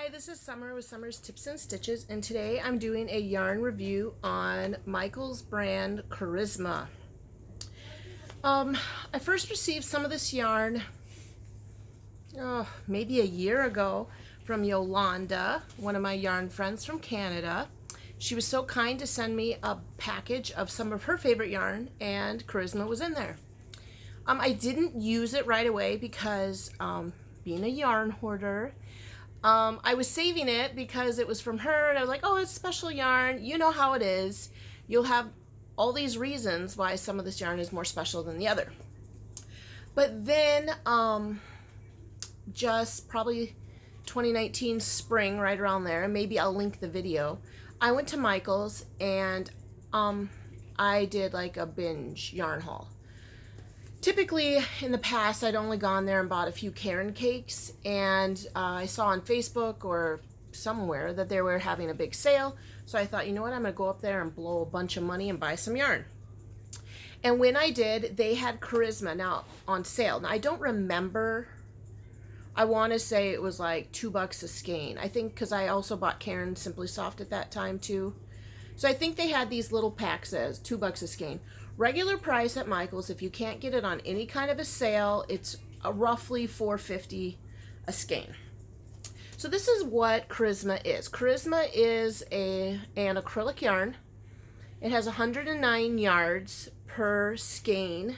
Hi, this is Summer with Summer's Tips and Stitches, and today I'm doing a yarn review on Michael's brand Charisma. I first received some of this yarn maybe a year ago from Yolanda, one of my yarn friends from Canada. She was so kind to send me a package of some of her favorite yarn, and Charisma was in there. I didn't use it right away because being a yarn hoarder, I was saving it because it was from her, and I was like, oh, it's special yarn. You know how it is. You'll have all these reasons why some of this yarn is more special than the other. But then, just probably 2019 spring, right around there, and maybe I'll link the video, I went to Michael's and I did like a binge yarn haul. Typically, in the past, I'd only gone there and bought a few Caron cakes, and I saw on Facebook or somewhere that they were having a big sale, so I thought, you know what, I'm going to go up there and blow a bunch of money and buy some yarn. And when I did, they had Charisma now on sale. Now, I don't remember, I want to say it was like $2 a skein. I think because I also bought Caron Simply Soft at that time too. So I think they had these little packs as $2 a skein. Regular price at Michael's, if you can't get it on any kind of a sale, it's roughly $4.50 a skein. So this is what Charisma is. Charisma is an acrylic yarn. It has 109 yards per skein,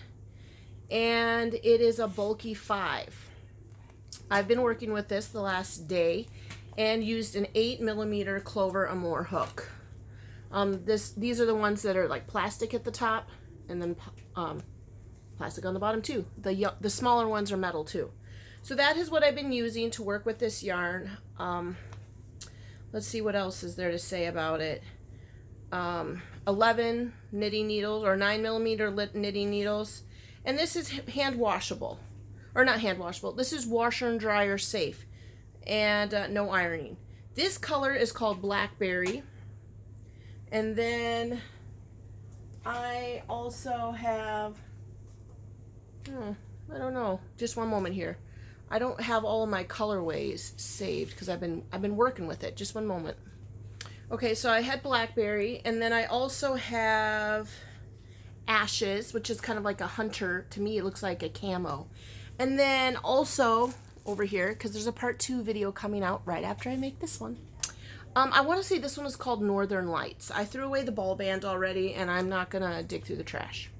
and it is a bulky 5. I've been working with this the last day and used an 8mm Clover Amour hook. These are the ones that are like plastic at the top, and then plastic on the bottom too. The smaller ones are metal too. So that is what I've been using to work with this yarn. Let's see what else is there to say about it. 11 knitting needles, or 9mm knitting needles, and this is hand washable, or not hand washable. This is washer and dryer safe, and no ironing. This color is called Blackberry. And then I also have, I don't know, just one moment here. I don't have all of my colorways saved because I've been working with it. Just one moment. Okay, so I had Blackberry, and then I also have Ashes, which is kind of like a hunter. To me, it looks like a camo. And then also over here, because there's a part 2 video coming out right after I make this one. I want to say this one is called Northern Lights. I threw away the ball band already, and I'm not going to dig through the trash.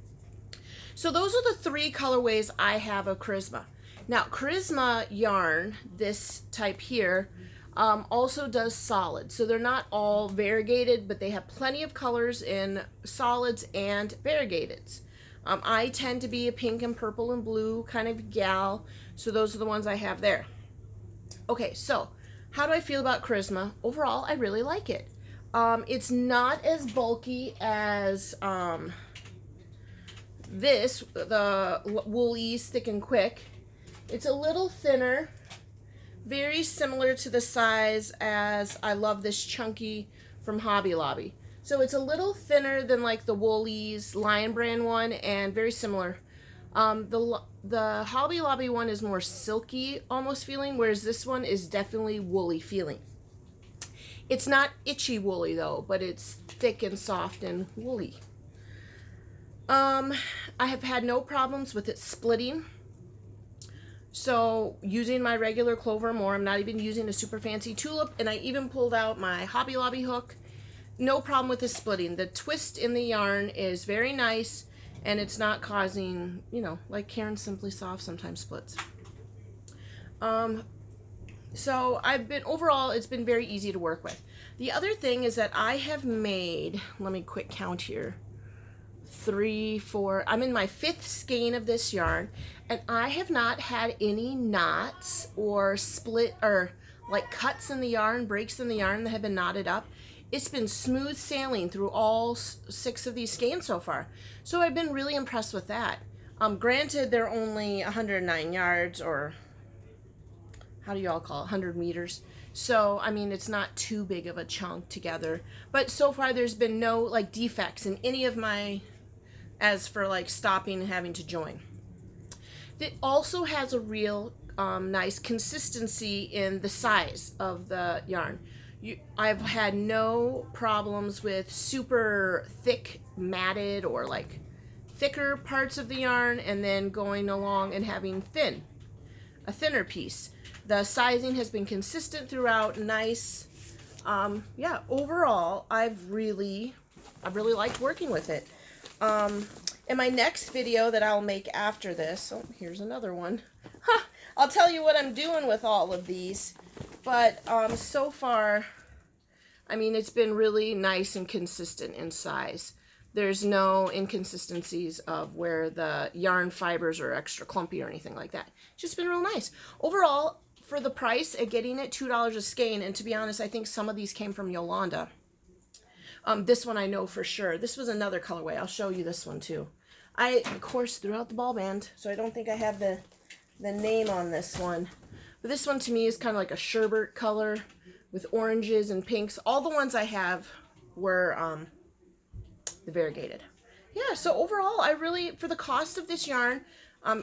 So those are the 3 colorways I have of Charisma. Now, Charisma yarn, this type here, also does solids. So they're not all variegated, but they have plenty of colors in solids and variegateds. I tend to be a pink and purple and blue kind of gal, so those are the ones I have there. Okay, so how do I feel about Charisma? Overall, I really like it. It's not as bulky as this, the Woolies Thick and Quick. It's a little thinner, very similar to the size as I love this chunky from Hobby Lobby. So it's a little thinner than like the Woolies Lion Brand one, and very similar. The Hobby Lobby one is more silky almost feeling, whereas this one is definitely woolly feeling. It's not itchy woolly though, but it's thick and soft and woolly. I have had no problems with it splitting. So using my regular Clover Amour, I'm not even using a super fancy tulip, and I even pulled out my Hobby Lobby hook. No problem with the splitting. The twist in the yarn is very nice, and it's not causing, you know, like Caron Simply Soft sometimes splits. So overall, it's been very easy to work with. The other thing is that I have made, let me quick count here, 3, 4, I'm in my 5th skein of this yarn, and I have not had any knots or split or like cuts in the yarn, breaks in the yarn that have been knotted up. It's been smooth sailing through all 6 of these skeins so far. So I've been really impressed with that. Granted, they're only 109 yards, or how do y'all call it, 100 meters. So, I mean, it's not too big of a chunk together. But so far, there's been no like defects in any of my, as for like stopping and having to join. It also has a real nice consistency in the size of the yarn. I've had no problems with super thick matted or like thicker parts of the yarn and then going along and having a thinner piece. The sizing has been consistent throughout, nice. Yeah, overall, I've really liked working with it. In my next video that I'll make after this, oh, here's another one. I'll tell you what I'm doing with all of these. But so far, I mean, it's been really nice and consistent in size. There's no inconsistencies of where the yarn fibers are extra clumpy or anything like that. It's just been real nice. Overall, for the price of getting it $2 a skein, and to be honest, I think some of these came from Yolanda. This one I know for sure. This was another colorway. I'll show you this one too. I, of course, threw out the ball band, so I don't think I have the name on this one. But this one to me is kind of like a sherbet color with oranges and pinks. All the ones I have were the variegated. Yeah, so overall, I really, for the cost of this yarn,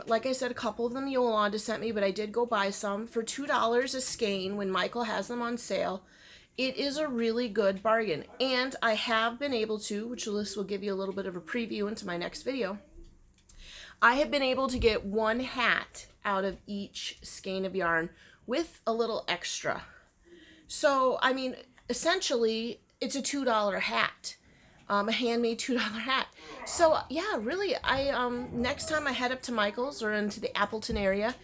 like I said, a couple of them Yolanda sent me, but I did go buy some for $2 a skein when Michael has them on sale. It is a really good bargain, and I have been able to, which this will give you a little bit of a preview into my next video, I have been able to get one hat out of each skein of yarn with a little extra. So, I mean, essentially, it's a $2 hat, a handmade $2 hat. So, yeah, really, next time I head up to Michael's or into the Appleton area,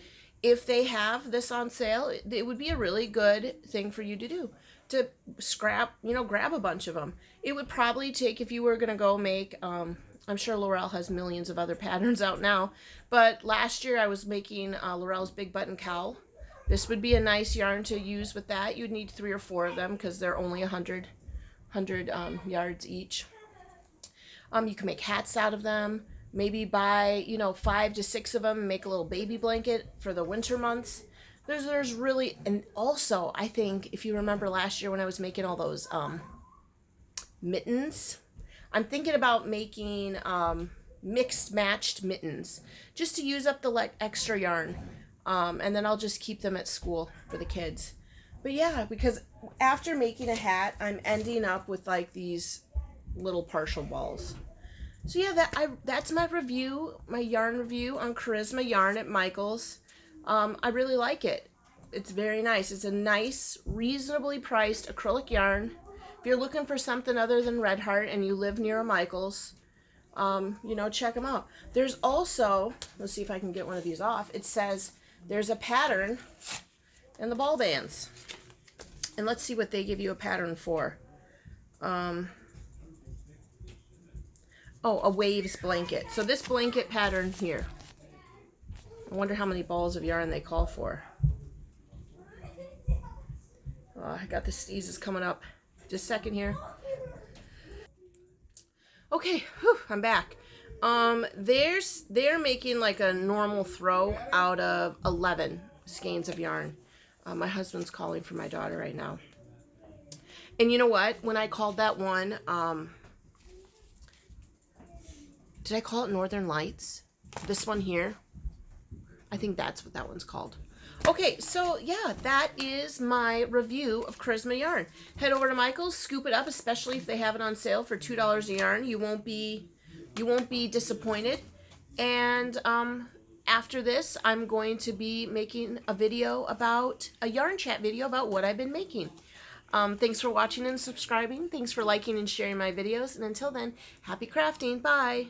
if they have this on sale, it would be a really good thing for you to do. To grab a bunch of them. It would probably take, if you were going to go make, I'm sure Laurel has millions of other patterns out now, but last year I was making Laurel's Big Button Cowl. This would be a nice yarn to use with that. You'd need 3 or 4 of them because they're only 100 yards each. You can make hats out of them. Maybe buy, 5 to 6 of them and make a little baby blanket for the winter months. There's really, and also I think if you remember last year when I was making all those mittens, I'm thinking about making mixed matched mittens just to use up the extra yarn, and then I'll just keep them at school for the kids. But yeah, because after making a hat, I'm ending up with like these little partial balls. So yeah, that's my review, my yarn review on Charisma yarn at Michael's. I really like it. It's very nice. It's a nice, reasonably priced acrylic yarn. If you're looking for something other than Red Heart and you live near a Michael's, check them out. There's also, let's see if I can get one of these off. It says there's a pattern in the ball bands. And let's see what they give you a pattern for. Oh, a waves blanket. So this blanket pattern here. I wonder how many balls of yarn they call for. I got the sneezes coming up. Just a second here. Okay, whew, I'm back. They're making like a normal throw out of 11 skeins of yarn. My husband's calling for my daughter right now. And you know what? When I called that one, did I call it Northern Lights? This one here? I think that's what that one's called. Okay, so yeah, that is my review of Charisma yarn. Head over to Michael's, scoop it up, especially if they have it on sale for $2 a yarn. You won't be disappointed. And after this, I'm going to be making a video about a yarn chat video about what I've been making. Thanks for watching and subscribing. Thanks for liking and sharing my videos. And until then, happy crafting. Bye.